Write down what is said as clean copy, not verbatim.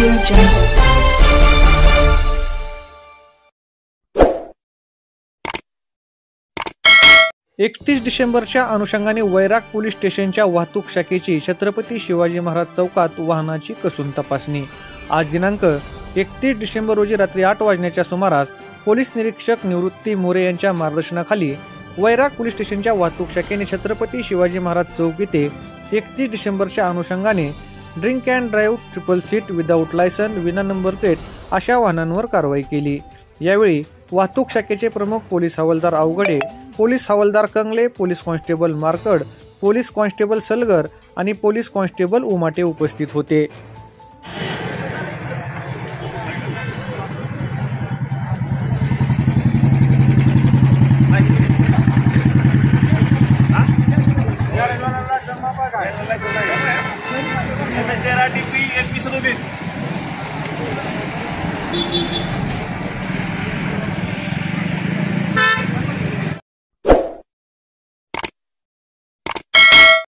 Audio Jungle. 31 डिसेंबरच्या अनुषंगाने वैराग police स्टेशनच्या वाहतूक शाखेची छत्रपती शिवाजी महाराज चौकात वाहनाची कसून तपासणी। आज दिनांक 31 डिसेंबर रोजी रात्री 8 वाजण्याच्या सुमारास पोलीस निरीक्षक निवृत्ती मोरे यांच्या मार्गदर्शनाखाली वैराग पोलीस स्टेशनच्या वाहतूक शाखेने छत्रपती शिवाजी महाराज चौक येथे 31 डिसेंबरच्या अनुषंगाने drink and drive triple seat without license विना नंबर प्लेट अशा वाहनांवर कारवाई केली। यावेळी वाहतूक शाखेचे प्रमुख पोलीस हवालदार अवघडे, पोलीस हवालदार Kangle, police constable Markad, police constable Salgar आणि पोलीस कॉन्स्टेबल उमाटे उपस्थित होते। DP 2122